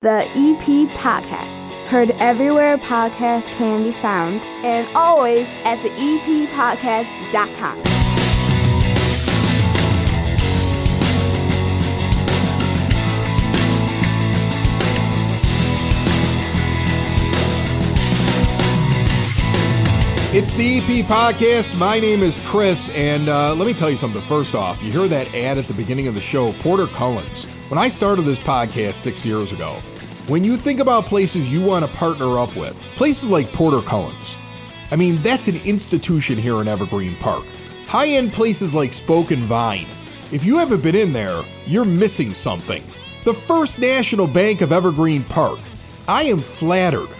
The EP Podcast. Heard everywhere podcasts can be found, and always at theeppodcast.com. It's the EP Podcast. My name is Chris, and let me tell you something. First off, you hear that ad at the beginning of the show, Porter Cullen's. When I started this podcast 6 years ago, when you think about places you want to partner up with, places like Porter Cullen's, I mean, that's an institution here in Evergreen Park. High-end places like Spoke and Vine. If you haven't been in there, you're missing something. The First National Bank of Evergreen Park. I am flattered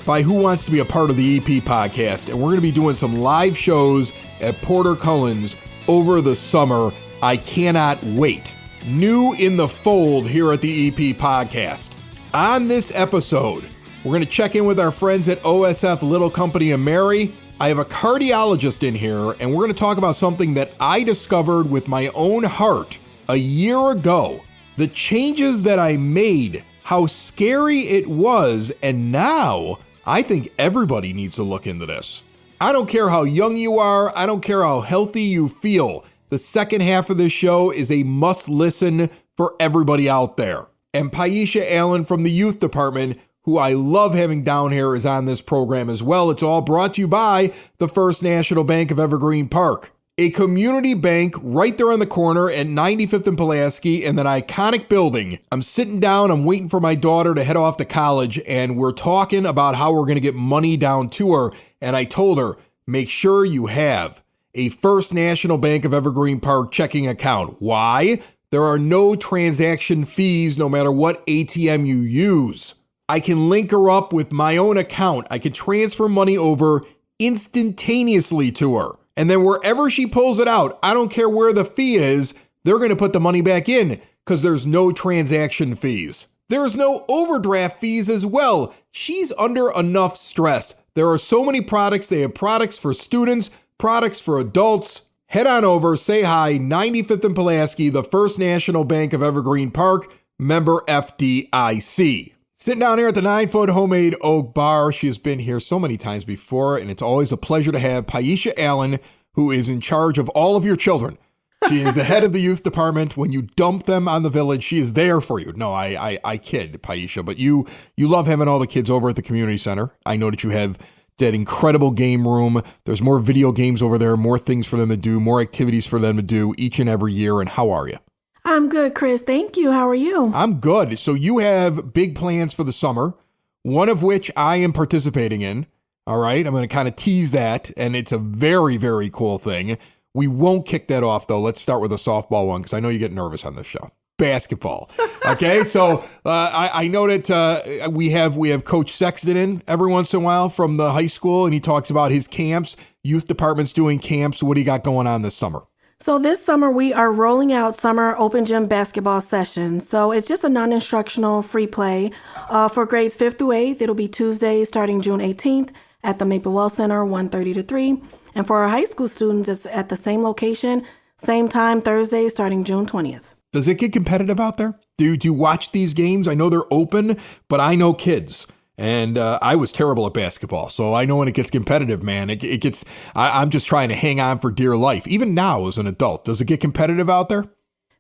by who wants to be a part of the EP Podcast, and we're going to be doing some live shows at Porter Cullen's over the summer. I cannot wait. New in the fold here at the EP Podcast. On this episode, we're going to check in with our friends at OSF Little Company of Mary. I have a cardiologist in here, and we're going to talk about something that I discovered with my own heart a year ago. The changes that I made, how scary it was, and now I think everybody needs to look into this. I don't care how young you are. I don't care how healthy you feel. The second half of this show is a must listen for everybody out there. And Pyeisha Allen from the Youth Department, who I love having down here, is on this program as well. It's all brought to you by the First National Bank of Evergreen Park, a community bank right there on the corner at 95th and Pulaski in that iconic building. I'm sitting down, I'm waiting for my daughter to head off to college, and we're talking about how we're going to get money down to her. And I told her, make sure you have a First National Bank of Evergreen Park checking account. Why? There are no transaction fees no matter what ATM you use. I can link her up with my own account. I can transfer money over instantaneously to her. And then wherever she pulls it out, I don't care where the fee is, they're going to put the money back in because there's no transaction fees. There's no overdraft fees as well. She's under enough stress. There are so many products. They have products for students, products for adults. Head on over, say hi, 95th and Pulaski, the First National Bank of Evergreen Park, member FDIC. Sitting down here at the 9-foot homemade oak bar. She has been here so many times before, and it's always a pleasure to have Pyeisha Allen, who is in charge of all of your children. She is the head of the youth department. When you dump them on the village, she is there for you. No, I kid, Pyeisha, but you love having all the kids over at the community center. I know that you have that incredible game room. There's more video games over there, more things for them to do, more activities for them to do each and every year. And how are you? I'm good, Chris. Thank you. How are you? I'm good. So you have big plans for the summer, one of which I am participating in. All right. I'm going to kind of tease that. And it's a very, very cool thing. We won't kick that off, though. Let's start with a softball one because I know you get nervous on this show. Basketball. Okay. So I know that we have Coach Sexton in every once in a while from the high school, and he talks about his camps. Youth department's doing camps. What do you got going on this summer? So this summer, we are rolling out summer open gym basketball sessions. So it's just a non-instructional free play for grades 5th through 8th. It'll be Tuesday starting June 18th at the Maple Well Center, 1:30 to 3. And for our high school students, it's at the same location, same time, Thursday starting June 20th. Does it get competitive out there? Do you watch these games? I know they're open, but I know kids. And I was terrible at basketball. So I know when it gets competitive, man, it gets, I'm just trying to hang on for dear life. Even now as an adult, does it get competitive out there?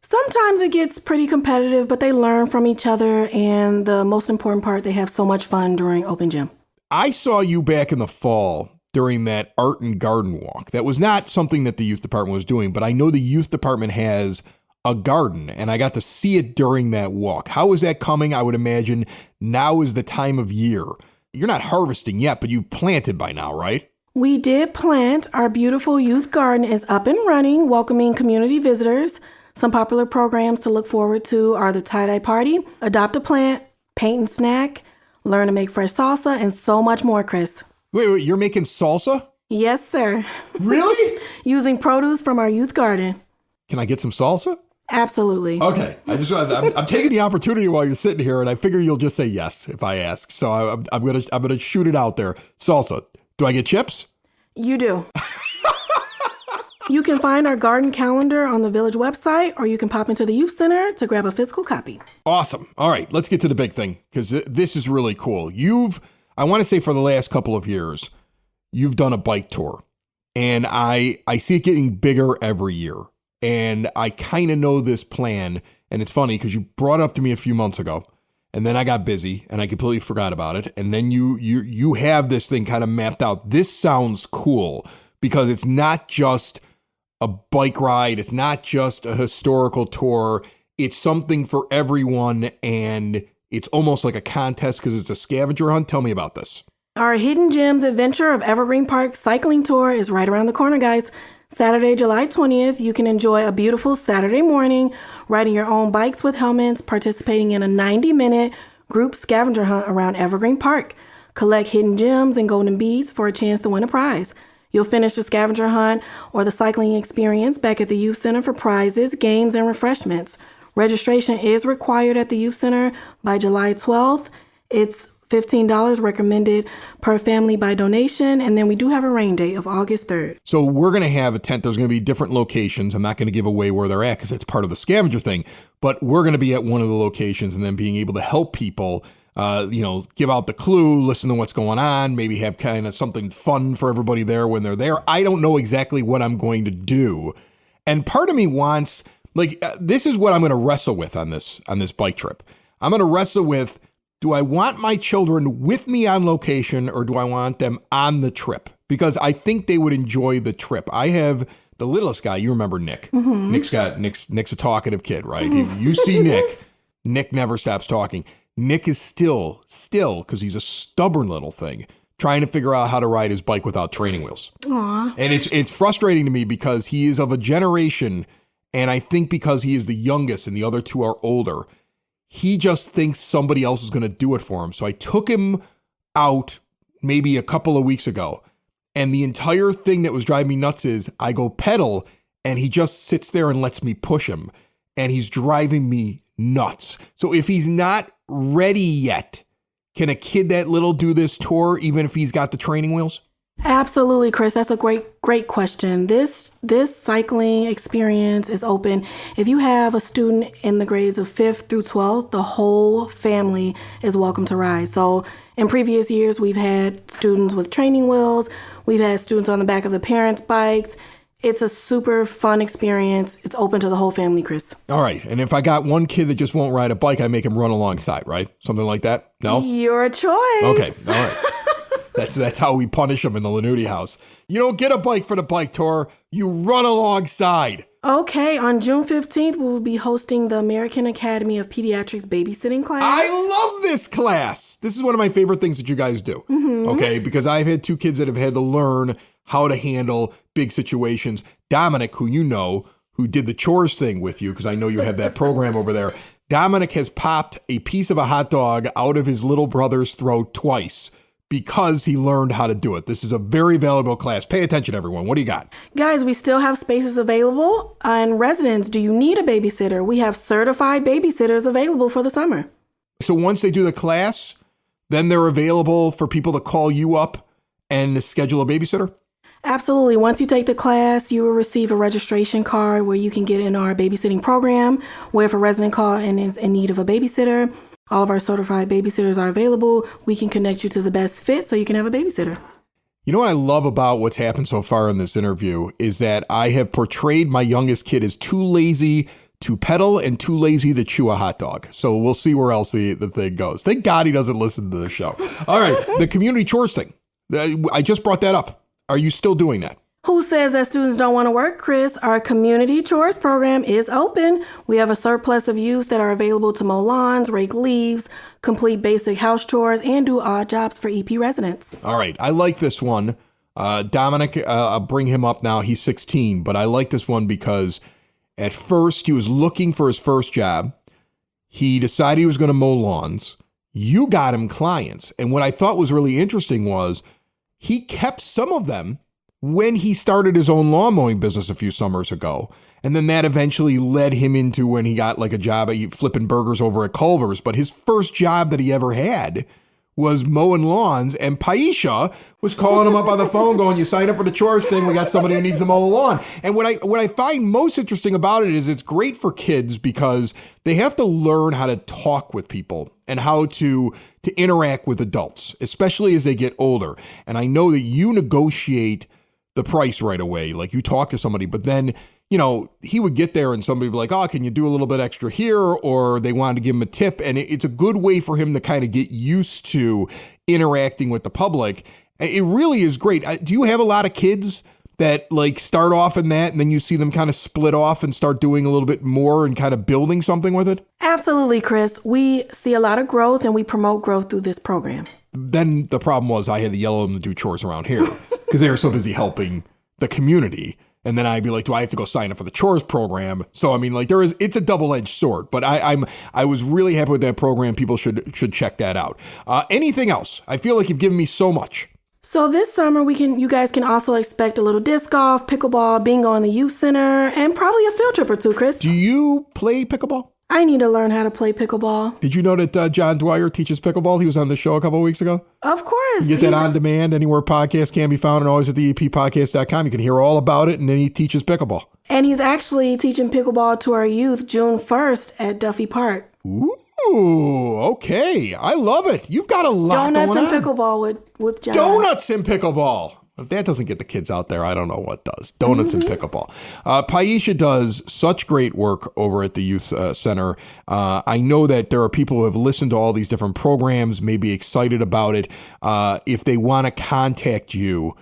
Sometimes it gets pretty competitive, but they learn from each other. And the most important part, they have so much fun during open gym. I saw you back in the fall during that art and garden walk. That was not something that the youth department was doing, but I know the youth department has a garden, and I got to see it during that walk. How is that coming? I would imagine now is the time of year. You're not harvesting yet, but you've planted by now, right? We did plant. Our beautiful youth garden is up and running, welcoming community visitors. Some popular programs to look forward to are the tie-dye party, adopt a plant, paint and snack, learn to make fresh salsa, and so much more, Chris. Wait, you're making salsa? Yes, sir. Really? Using produce from our youth garden. Can I get some salsa? Absolutely. Okay. I'm taking the opportunity while you're sitting here, and I figure you'll just say yes if I ask. So I'm gonna shoot it out there. Salsa. Do I get chips? You do. You can find our garden calendar on the village website, or you can pop into the youth center to grab a physical copy. Awesome. All right, let's get to the big thing, because this is really cool. I want to say for the last couple of years, you've done a bike tour, and I see it getting bigger every year. And I kind of know this plan, and it's funny because you brought it up to me a few months ago, and then I got busy and I completely forgot about it. And then you have this thing kind of mapped out. This sounds cool because it's not just a bike ride. It's not just a historical tour. It's something for everyone, and it's almost like a contest because it's a scavenger hunt. Tell me about this. Our Hidden Gems Adventure of Evergreen Park Cycling Tour is right around the corner, guys. Saturday, July 20th, you can enjoy a beautiful Saturday morning riding your own bikes with helmets, participating in a 90-minute group scavenger hunt around Evergreen Park. Collect hidden gems and golden beads for a chance to win a prize. You'll finish the scavenger hunt or the cycling experience back at the Youth Center for prizes, games, and refreshments. Registration is required at the Youth Center by July 12th. It's $15 recommended per family by donation. And then we do have a rain date of August 3rd. So we're going to have a tent. There's going to be different locations. I'm not going to give away where they're at because it's part of the scavenger thing. But we're going to be at one of the locations and then being able to help people, give out the clue, listen to what's going on, maybe have kind of something fun for everybody there when they're there. I don't know exactly what I'm going to do. And part of me wants, this is what I'm going to wrestle with on this bike trip. I'm going to wrestle with, do I want my children with me on location or do I want them on the trip? Because I think they would enjoy the trip. I have the littlest guy. You remember Nick. Mm-hmm. Nick's a talkative kid, right? You see Nick never stops talking. Nick is still, because he's a stubborn little thing, trying to figure out how to ride his bike without training wheels. Aww. And it's frustrating to me because he is of a generation, and I think because he is the youngest and the other two are older, he just thinks somebody else is going to do it for him. So I took him out maybe a couple of weeks ago, and the entire thing that was driving me nuts is I go pedal, and he just sits there and lets me push him, and he's driving me nuts. So if he's not ready yet, can a kid that little do this tour, even if he's got the training wheels? Absolutely, Chris. That's a great question. This cycling experience is open. If you have a student in the grades of 5th through 12th, the whole family is welcome to ride. So in previous years, we've had students with training wheels. We've had students on the back of the parents' bikes. It's a super fun experience. It's open to the whole family, Chris. All right. And if I got one kid that just won't ride a bike, I make him run alongside, right? Something like that? No? Your choice. Okay. All right. That's how we punish them in the Lanuti house. You don't get a bike for the bike tour. You run alongside. Okay. On June 15th, we will be hosting the American Academy of Pediatrics babysitting class. I love this class. This is one of my favorite things that you guys do. Mm-hmm. Okay. Because I've had two kids that have had to learn how to handle big situations. Dominic, who you know, who did the chores thing with you, because I know you have that program over there. Dominic has popped a piece of a hot dog out of his little brother's throat twice because he learned how to do it. This is a very valuable class. Pay attention, everyone. What do you got? Guys, we still have spaces available. And residents, do you need a babysitter? We have certified babysitters available for the summer. So once they do the class, then they're available for people to call you up and schedule a babysitter? Absolutely. Once you take the class, you will receive a registration card where you can get in our babysitting program, where if a resident calls and is in need of a babysitter, all of our certified babysitters are available. We can connect you to the best fit so you can have a babysitter. You know what I love about what's happened so far in this interview is that I have portrayed my youngest kid as too lazy to pedal and too lazy to chew a hot dog. So we'll see where else the thing goes. Thank God he doesn't listen to the show. All right, the community chores thing. I just brought that up. Are you still doing that? Who says that students don't want to work, Chris? Our community chores program is open. We have a surplus of youths that are available to mow lawns, rake leaves, complete basic house chores, and do odd jobs for EP residents. All right. I like this one. Dominic, I'll bring him up now. He's 16, but I like this one because at first he was looking for his first job. He decided he was going to mow lawns. You got him clients. And what I thought was really interesting was he kept some of them when he started his own lawn mowing business a few summers ago. And then that eventually led him into when he got like a job at flipping burgers over at Culver's. But his first job that he ever had was mowing lawns, and Pyeisha was calling him up on the phone going, you sign up for the chores thing, we got somebody who needs to mow the lawn. And what I find most interesting about it is it's great for kids because they have to learn how to talk with people and how to interact with adults, especially as they get older. And I know that you negotiate the price right away. Like you talk to somebody, but then, you know, he would get there and somebody would be like, oh, can you do a little bit extra here? Or they wanted to give him a tip. And it's a good way for him to kind of get used to interacting with the public. It really is great. Do you have a lot of kids that like start off in that and then you see them kind of split off and start doing a little bit more and kind of building something with it? Absolutely, Chris. We see a lot of growth and we promote growth through this program. Then the problem was I had to yell at them to do chores around here because they were so busy helping the community. And then I'd be like, do I have to go sign up for the chores program? So, I mean, like it's a double-edged sword, but I was really happy with that program. People should check that out. Anything else? I feel like you've given me so much. So this summer, you guys can also expect a little disc golf, pickleball, bingo in the youth center, and probably a field trip or two, Chris. Do you play pickleball? I need to learn how to play pickleball. Did you know that John Dwyer teaches pickleball? He was on the show a couple of weeks ago. Of course. You get that on demand anywhere podcasts can be found and always at the eppodcast.com. You can hear all about it, and then he teaches pickleball. And he's actually teaching pickleball to our youth June 1st at Duffy Park. Ooh, okay. I love it. You've got a lot Donuts going on. and pickleball with John. Donuts and pickleball. If that doesn't get the kids out there, I don't know what does. Donuts and pickleball. Pyeisha does such great work over at the youth center. I know that there are people who have listened to all these different programs, may be excited about it. If they want to contact you,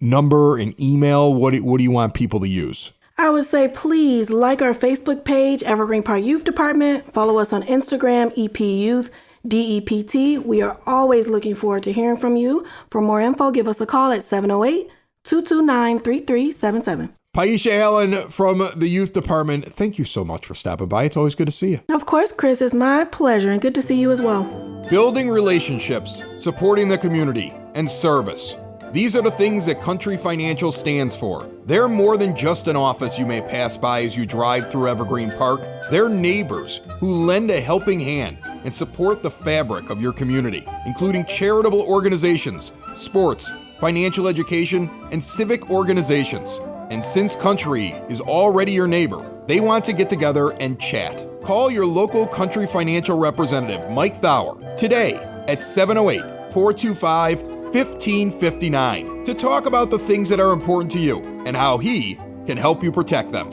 number and email, what do you want people to use? I would say please like our Facebook page, Evergreen Park Youth Department. Follow us on Instagram, EP Youth DEPT. We are always looking forward to hearing from you. For more info, give us a call at 708-229-3377. Pyeisha Allen from the Youth Department, thank you so much for stopping by. It's always good to see you. Of course, Chris, it's my pleasure and good to see you as well. Building relationships, supporting the community, and service. These are the things that Country Financial stands for. They're more than just an office you may pass by as you drive through Evergreen Park. They're neighbors who lend a helping hand and support the fabric of your community, including charitable organizations, sports, financial education, and civic organizations. And since Country is already your neighbor, they want to get together and chat. Call your local Country Financial representative, Mike Thauer, today at 708-425-1559 to talk about the things that are important to you and how he can help you protect them.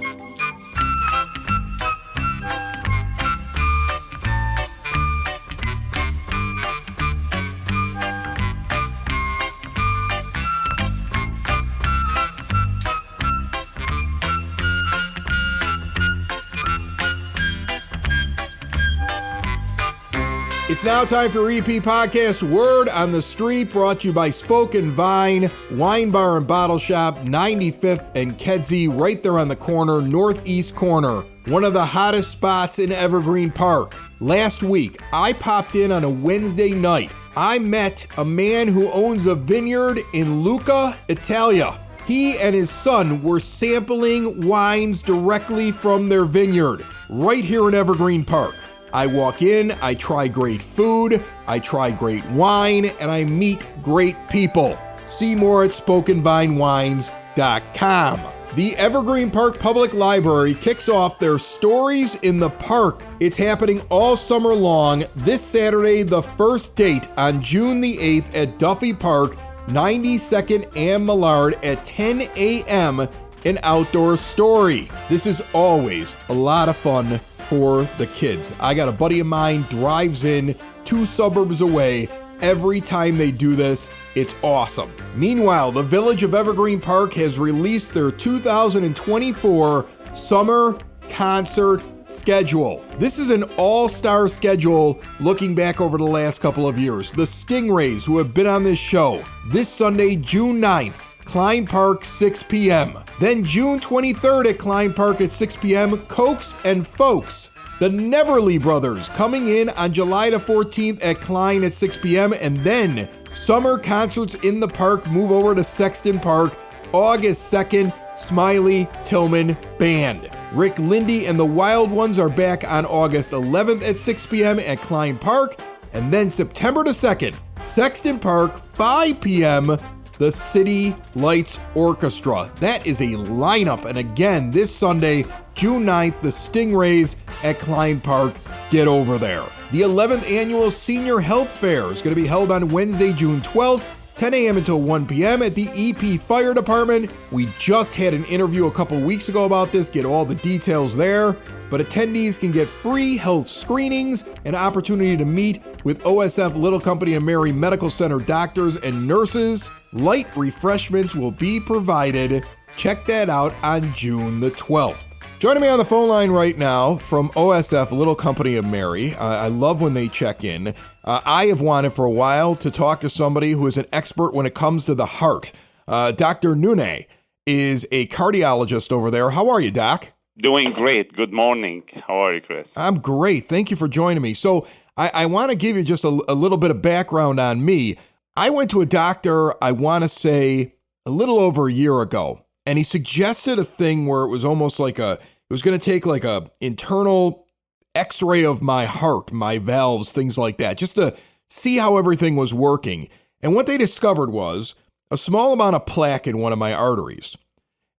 It's now time for EP Podcast Word on the Street, brought to you by Spoken Vine, Wine Bar and Bottle Shop, 95th and Kedzie, right there on the corner, northeast corner. One of the hottest spots in Evergreen Park. Last week, I popped in on a Wednesday night. I met a man who owns a vineyard in Lucca, Italia. He and his son were sampling wines directly from their vineyard, right here in Evergreen Park. I walk in, I try great food, I try great wine, and I meet great people. See more at SpokenVineWines.com. The Evergreen Park Public Library kicks off their Stories in the Park. It's happening all summer long. This Saturday, the first date on June the 8th at Duffy Park, 92nd and Millard at 10 a.m., an outdoor story. This is always a lot of fun for the kids. I got a buddy of mine drives in 2 suburbs away every time they do this. It's awesome. Meanwhile, the Village of Evergreen Park has released their 2024 summer concert schedule. This is an all-star schedule looking back over the last couple of years. The Stingrays, who have been on this show, this Sunday, June 9th, Klein Park, 6 p.m. Then June 23rd at Klein Park at 6 p.m., Cokes and Folks. The Neverly Brothers coming in on July the 14th at Klein at 6 p.m. And then summer concerts in the park move over to Sexton Park, August 2nd, Smiley Tillman Band. Rick Lindy and the Wild Ones are back on August 11th at 6 p.m. at Klein Park. And then September the 2nd, Sexton Park, 5 p.m., the City Lights Orchestra. That is a lineup. And again, this Sunday, June 9th, the Stingrays at Klein Park. Get over there. The 11th Annual Senior Health Fair is going to be held on Wednesday, June 12th, 10 a.m. until 1 p.m. at the EP Fire Department. We just had an interview a couple weeks ago about this. Get all the details there. But attendees can get free health screenings, an opportunity to meet with OSF Little Company of Mary Medical Center doctors and nurses. Light refreshments will be provided. Check that out on June the 12th. Joining me on the phone line right now from OSF Little Company of Mary. I love when they check in. I have wanted for a while to talk to somebody who is an expert when it comes to the heart. Dr. Nouneh is a cardiologist over there. How are you, Doc? Doing great. Good morning. How are you, Chris? I'm great. Thank you for joining me. So I want to give you just a little bit of background on me. I went to a doctor, I want to say, a little over a year ago, and he suggested a thing where it was almost like it was going to take like a internal x-ray of my heart, my valves, things like that, just to see how everything was working. And what they discovered was a small amount of plaque in one of my arteries.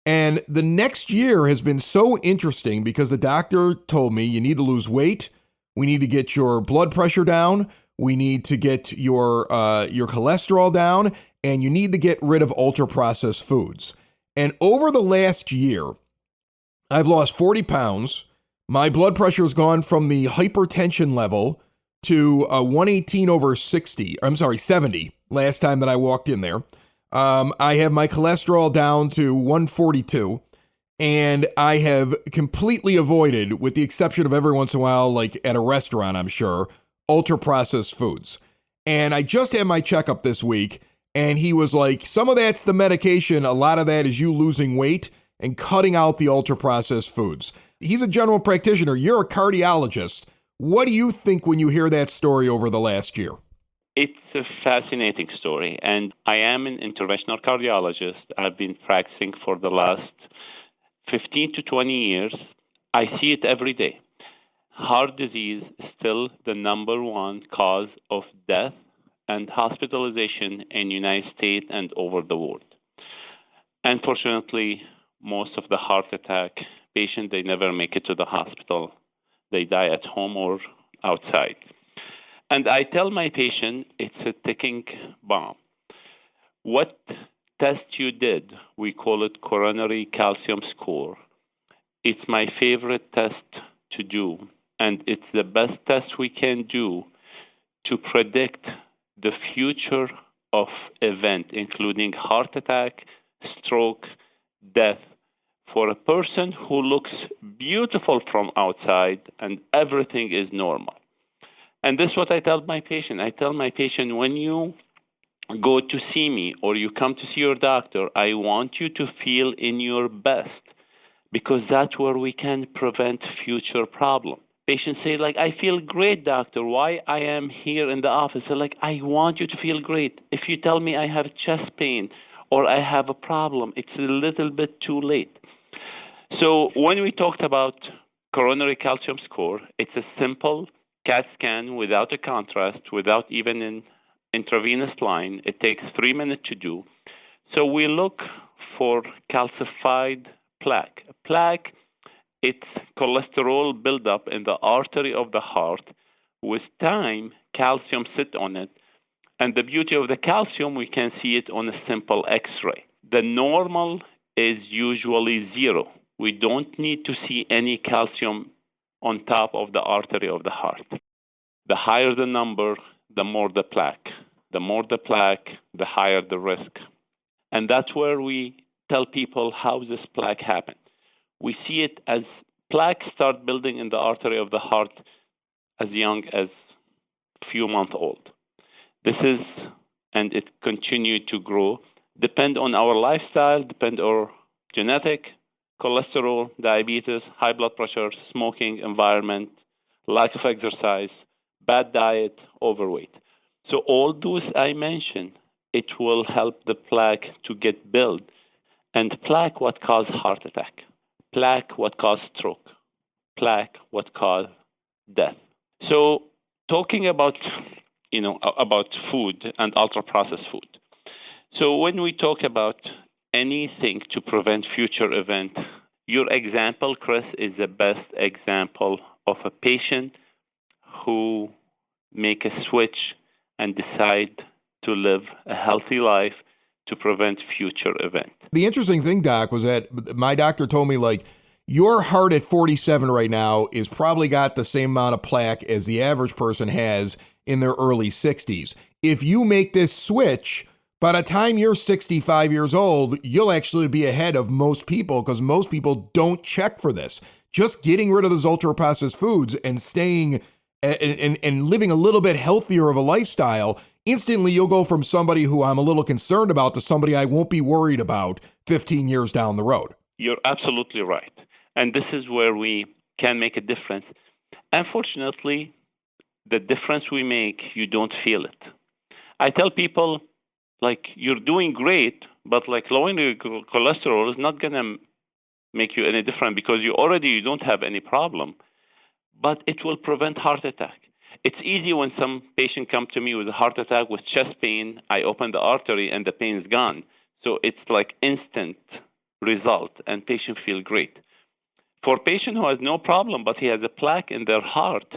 And the next year has been so interesting because the doctor told me you need to lose weight. We need to get your blood pressure down. We need to get your cholesterol down, and you need to get rid of ultra-processed foods. And over the last year, I've lost 40 pounds. My blood pressure has gone from the hypertension level to 118 over 60. I'm sorry, 70 last time that I walked in there. I have my cholesterol down to 142, and I have completely avoided, with the exception of every once in a while, like at a restaurant, I'm sure, ultra-processed foods. And I just had my checkup this week, and he was like, some of that's the medication, a lot of that is you losing weight and cutting out the ultra-processed foods. He's a general practitioner. You're a cardiologist. What do you think when you hear that story over the last year? It's a fascinating story, and I am an interventional cardiologist. I've been practicing for the last 15 to 20 years. I see it every day. Heart disease is still the number one cause of death and hospitalization in the United States and over the world. Unfortunately, most of the heart attack patients, they never make it to the hospital. They die at home or outside. And I tell my patient it's a ticking bomb. What test you did, we call it coronary calcium score. It's my favorite test to do, and it's the best test we can do to predict the future of event, including heart attack, stroke, death, for a person who looks beautiful from outside and everything is normal. And this is what I tell my patient. I tell my patient, when you go to see me or you come to see your doctor, I want you to feel in your best, because that's where we can prevent future problems. Patients say, like, I feel great, doctor. Why I am here in the office? They're like, I want you to feel great. If you tell me I have chest pain or I have a problem, it's a little bit too late. So when we talked about coronary calcium score, it's a simple CAT scan without a contrast, without even an intravenous line. It takes 3 minutes to do. So we look for calcified plaque. Plaque, it's cholesterol buildup in the artery of the heart. With time, calcium sits on it. And the beauty of the calcium, we can see it on a simple X-ray. The normal is usually 0. We don't need to see any calcium on top of the artery of the heart. The higher the number, the more the plaque. The more the plaque, the higher the risk. And that's where we tell people how this plaque happens. We see it as plaque start building in the artery of the heart as young as few months old. This is, and it continued to grow, depend on our lifestyle, depend on our genetic, cholesterol, diabetes, high blood pressure, smoking, environment, lack of exercise, bad diet, overweight. So all those I mentioned, it will help the plaque to get built. And plaque what cause heart attack, plaque what cause stroke, plaque what cause death. So talking about, about food and ultra-processed food. So when we talk about anything to prevent future event, your example, Chris, is the best example of a patient who make a switch and decide to live a healthy life to prevent future event. The interesting thing, Doc, was that my doctor told me, like, your heart at 47 right now is probably got the same amount of plaque as the average person has in their early 60s. If you make this switch, by the time you're 65 years old, you'll actually be ahead of most people because most people don't check for this. Just getting rid of those ultra-processed foods and staying and living a little bit healthier of a lifestyle, instantly you'll go from somebody who I'm a little concerned about to somebody I won't be worried about 15 years down the road. You're absolutely right. And this is where we can make a difference. Unfortunately, the difference we make, you don't feel it. I tell people, like, you're doing great, but like lowering your cholesterol is not going to make you any different because you don't have any problem, but it will prevent heart attack. It's easy when some patient come to me with a heart attack with chest pain, I open the artery and the pain is gone. So it's like instant result and patient feel great. For a patient who has no problem, but he has a plaque in their heart,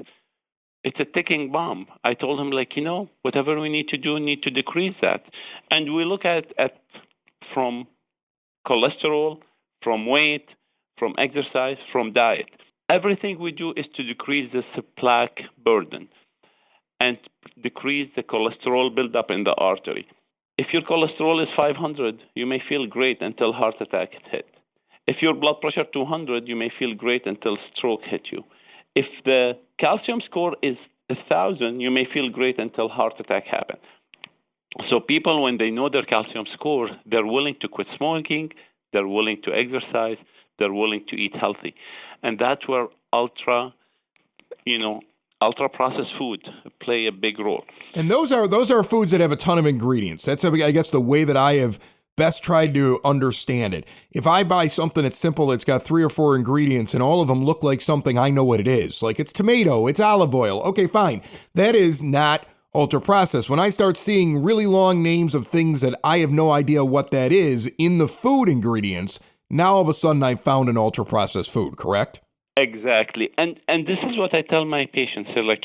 it's a ticking bomb. I told him, like, whatever we need to decrease that. And we look at from cholesterol, from weight, from exercise, from diet. Everything we do is to decrease this plaque burden and decrease the cholesterol buildup in the artery. If your cholesterol is 500, you may feel great until heart attack hit. If your blood pressure 200, you may feel great until stroke hit you. If the calcium score is 1,000, you may feel great until heart attack happens. So people, when they know their calcium score, they're willing to quit smoking, they're willing to exercise, they're willing to eat healthy. And that's where ultra-processed food play a big role. And those are foods that have a ton of ingredients. That's, I guess, the way that I have best tried to understand it. If I buy something that's simple, it's got 3 or 4 ingredients and all of them look like something I know what it is. Like it's tomato, it's olive oil. Okay, fine. That is not ultra processed. When I start seeing really long names of things that I have no idea what that is in the food ingredients, now all of a sudden I've found an ultra processed food, correct? Exactly. And this is what I tell my patients. So like,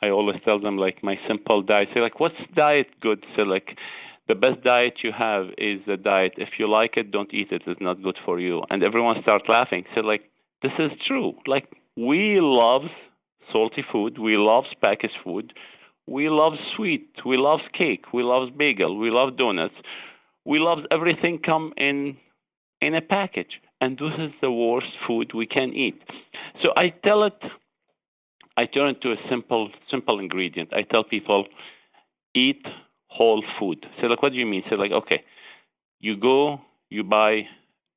I always tell them like my simple diet. Say like, what's diet good? So like, the best diet you have is the diet. If you like it, don't eat it. It's not good for you. And everyone starts laughing. So like, this is true. Like we love salty food. We love packaged food. We love sweet. We love cake. We love bagel. We love donuts. We love everything come in a package. And this is the worst food we can eat. So I turn to a simple ingredient. I tell people, eat whole food. So like, what do you mean? So like, okay, you buy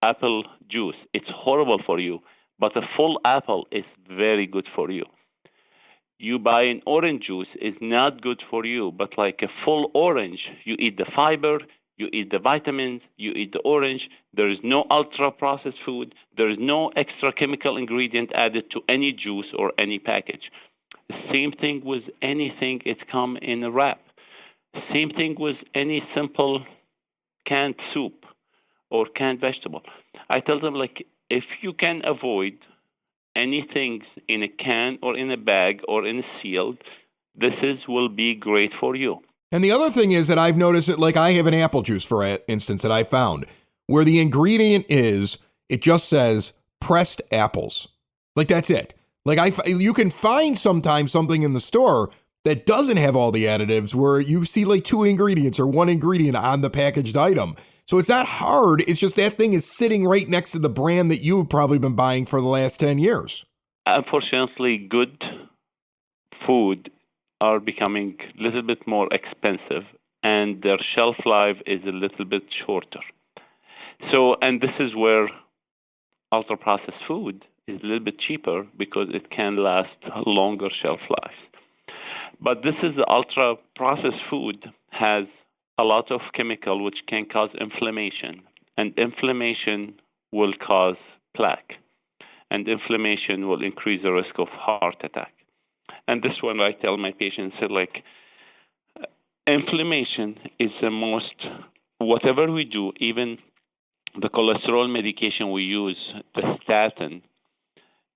apple juice. It's horrible for you, but a full apple is very good for you. You buy an orange juice, is not good for you, but like a full orange, you eat the fiber, you eat the vitamins, you eat the orange. There is no ultra-processed food. There is no extra chemical ingredient added to any juice or any package. The same thing with anything, it's come in a wrap. Same thing with any simple canned soup or canned vegetable. I tell them, like, if you can avoid anything in a can or in a bag or in a sealed, will be great for you. And the other thing is that I've noticed that, like, I have an apple juice, for instance, that I found where the ingredient is, it just says pressed apples. Like, that's it. Like, you can find sometimes something in the store that doesn't have all the additives where you see like 2 ingredients or 1 ingredient on the packaged item. So it's not hard. It's just that thing is sitting right next to the brand that you've probably been buying for the last 10 years. Unfortunately, good food are becoming a little bit more expensive and their shelf life is a little bit shorter. So, and this is where ultra-processed food is a little bit cheaper because it can last a longer shelf life. But this is the ultra-processed food has a lot of chemical which can cause inflammation, and inflammation will cause plaque, and inflammation will increase the risk of heart attack. And this one I tell my patients, like, inflammation is the most, whatever we do, even the cholesterol medication we use, the statin,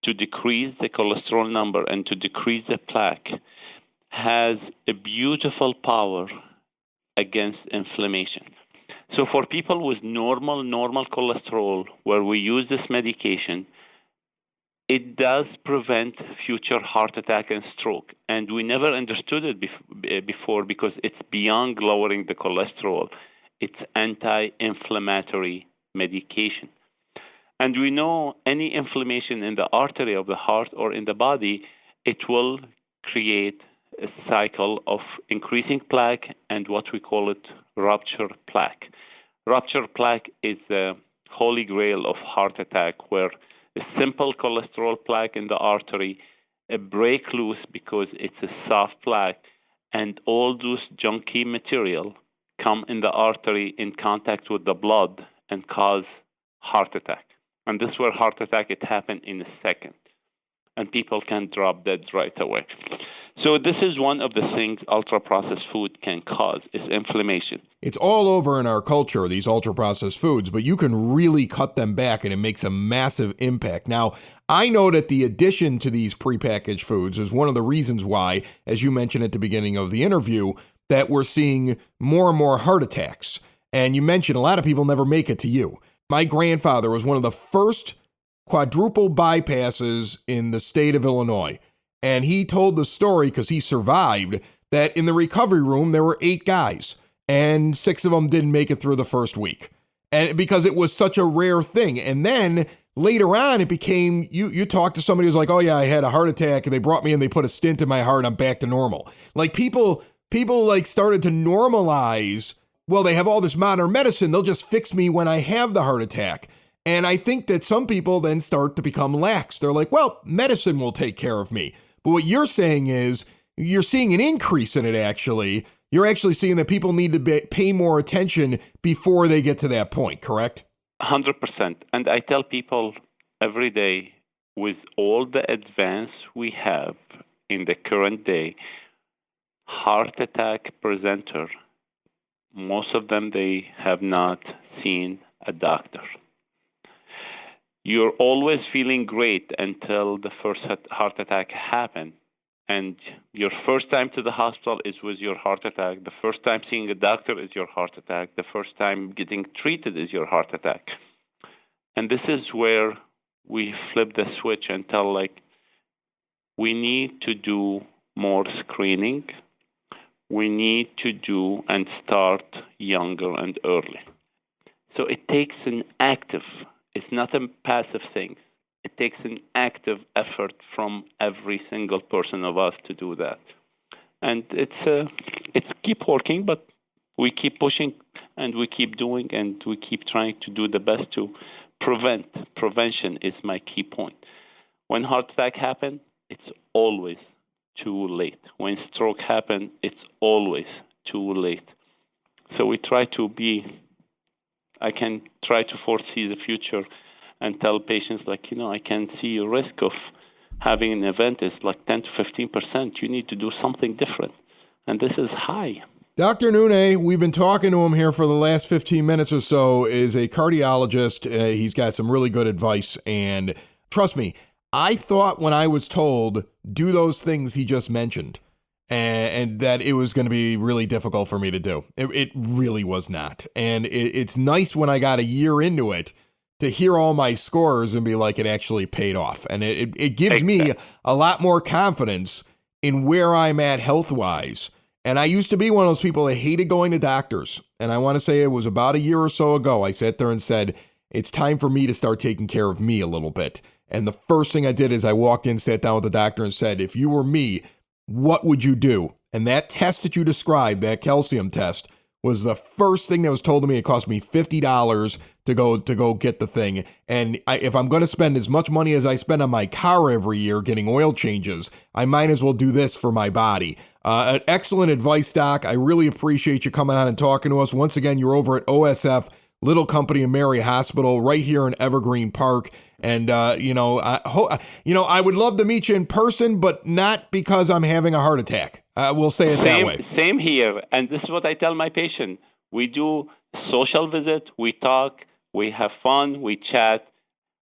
to decrease the cholesterol number and to decrease the plaque, has a beautiful power against inflammation. So for people with normal cholesterol, where we use this medication, it does prevent future heart attack and stroke. And we never understood it before because it's beyond lowering the cholesterol. It's anti-inflammatory medication. And we know any inflammation in the artery of the heart or in the body, it will create a cycle of increasing plaque and what we call it rupture plaque. Rupture plaque is the holy grail of heart attack, where a simple cholesterol plaque in the artery break loose because it's a soft plaque, and all those junky material come in the artery in contact with the blood and cause heart attack. And this is where heart attack, it happened in a second. And people can drop dead right away. So this is one of the things ultra-processed food can cause, is inflammation. It's all over in our culture, these ultra-processed foods, but you can really cut them back and it makes a massive impact. Now, I know that the addition to these prepackaged foods is one of the reasons why, as you mentioned at the beginning of the interview, that we're seeing more and more heart attacks. And you mentioned a lot of people never make it to you. My grandfather was one of the first quadruple bypasses in the state of Illinois. And he told the story, because he survived, that in the recovery room, there were 8 guys, and 6 of them didn't make it through the first week. And because it was such a rare thing. And then later on, it became, you talk to somebody who's like, oh yeah, I had a heart attack, and they brought me in, they put a stent in my heart, and I'm back to normal. Like people like started to normalize, well, they have all this modern medicine, they'll just fix me when I have the heart attack. And I think that some people then start to become lax. They're like, well, medicine will take care of me. But what you're saying is you're seeing an increase in it, actually. You're actually seeing that people need to pay more attention before they get to that point, correct? 100%. And I tell people every day, with all the advance we have in the current day, heart attack presenter, most of them, they have not seen a doctor. You're always feeling great until the first heart attack happened. And your first time to the hospital is with your heart attack. The first time seeing a doctor is your heart attack. The first time getting treated is your heart attack. And this is where we flip the switch and tell, like, we need to do more screening. We need to do and start younger and early. So it takes an active, it's not a passive thing. It takes an active effort from every single person of us to do that. And it's keep working, but we keep pushing and we keep doing and we keep trying to do the best to prevent. Prevention is my key point. When heart attack happens, it's always too late. When stroke happens, it's always too late. So we try to I can try to foresee the future and tell patients, like, I can see your risk of having an event is like 10 to 15%. You need to do something different. And this is high. Dr. Nouneh, we've been talking to him here for the last 15 minutes or so, is a cardiologist. He's got some really good advice. And trust me, I thought when I was told, do those things he just mentioned, and that it was going to be really difficult for me to do. It really was not. And it's nice when I got a year into it to hear all my scores and be like, it actually paid off. And it gives me a lot more confidence in where I'm at health-wise. And I used to be one of those people that hated going to doctors. And I want to say it was about a year or so ago, I sat there and said, it's time for me to start taking care of me a little bit. And the first thing I did is I walked in, sat down with the doctor and said, if you were me, what would you do? And that test that you described, that calcium test, was the first thing that was told to me. It cost me $50 to go get the thing. And if I'm going to spend as much money as I spend on my car every year getting oil changes, I might as well do this for my body. Excellent advice, Doc. I really appreciate you coming on and talking to us. Once again, you're over at OSF Little Company of Mary Hospital right here in Evergreen Park. And, I would love to meet you in person, but not because I'm having a heart attack. We'll say it that way. Same here. And this is what I tell my patient. We do social visit, we talk, we have fun, we chat.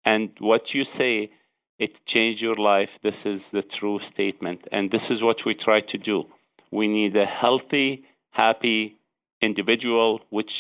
And what you say, it changed your life. This is the true statement. And this is what we try to do. We need a healthy, happy individual, which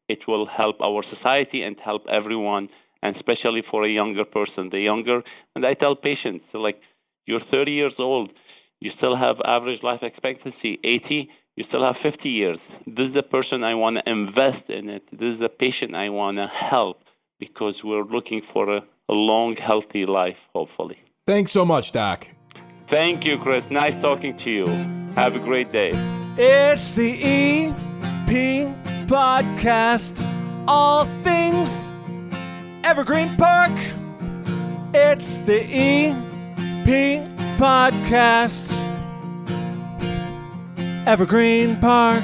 it will help our society and help everyone, and especially for a younger person. And I tell patients, like, you're 30 years old, you still have average life expectancy, 80, you still have 50 years. This is the person I want to invest in it. This is the patient I want to help, because we're looking for a long, healthy life, hopefully. Thanks so much, Doc. Thank you, Chris. Nice talking to you. Have a great day. It's the EP Podcast. All things Evergreen Park. It's the EP Podcast. Evergreen Park.